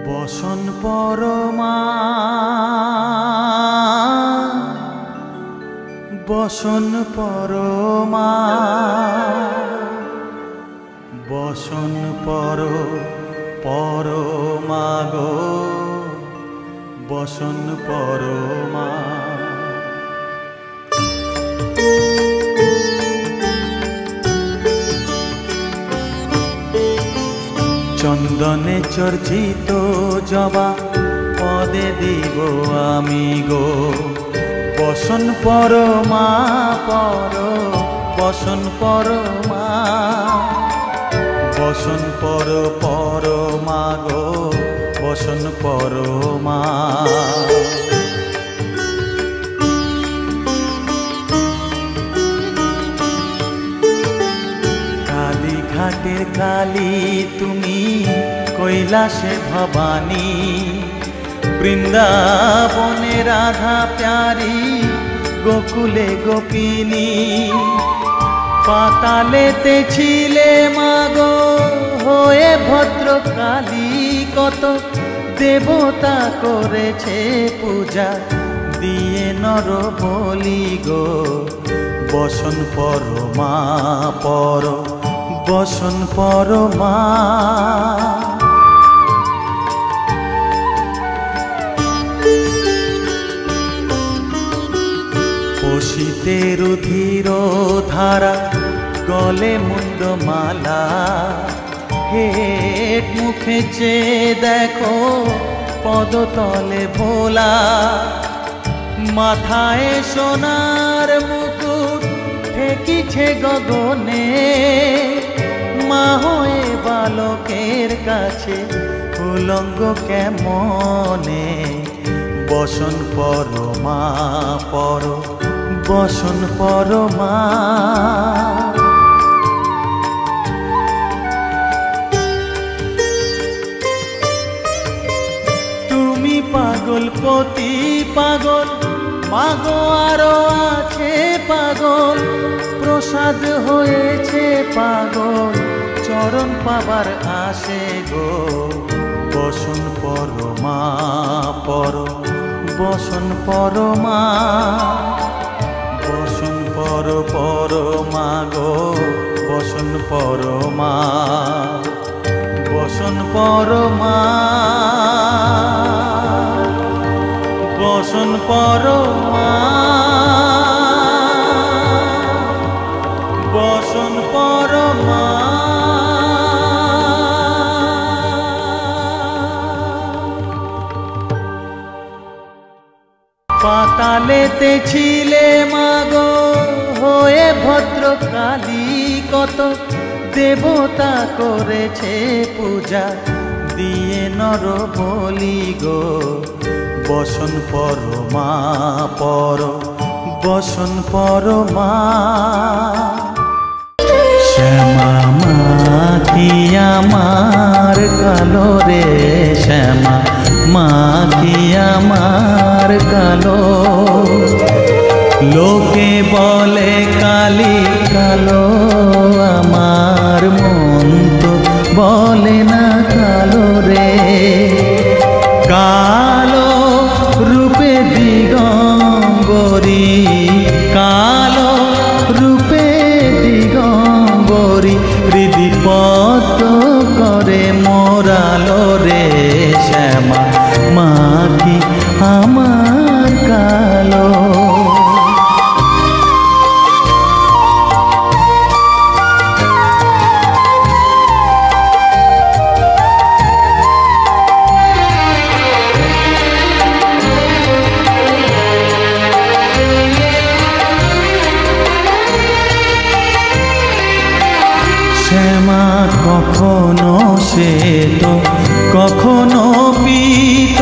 বসন পরমা বসন পরমা বসন পরমা গো বসন পরমা। চন্দনে চর্চিত জবা পদে দিব আমি গো বসন পরমা বসন পরমা বসন পরমা গো বসন পরমা। ঘাটের কালী তুমি কৈলাসে ভবানী বৃন্দাবনে রাধা প্যারি গোকুলে গোপিনী পাতালেতে ছিলে মাগো হয়ে ভদ্রকালী কত দেবতা করেছে পূজা দিয়ে নর বলি গো বসন পরমা বসন পরমা। পশিতে রুধির ধারা গলে মুন্ডমালা হেট মুখে চেয়ে দেখো পদতলে ভোলা মাথায় সোনার মুকুট ঠেকিছে গগনে মা হয়ে বালকের কাছে উলঙ্গ কেমনে বসন পরমা বসন পরমা। তুমি পাগল পতি পাগল মাগো আরো আছে পাগল প্রসাদ হয়েছে পাগল চরণ পাবার আসে গো বসন পরমা বসন পরমা বসন পরমা গো বসন পরমা বসন পরমা বসন পরমা বসন পরমা। পাতালেতে ছিলে মাগো হয়ে ভদ্রকালী কত দেবতা করেছে পূজা দিয়ে নর বলি গো বসন পরমা বসন পরমা। শ্যামা মাখি আমার কালো রে শ্যামা মাখি আমার কালো লোকে বলে কালী কালো আমার মন তো বলে না কালো রে কালো রূপে দিগম্বরী কালো রূপে দিগম্বরী হৃদিপদ্ম করে মোরালো রে শ্যামা মাখি আমার কালো। শ্যামা কখনো শ্বেত কখনো পীত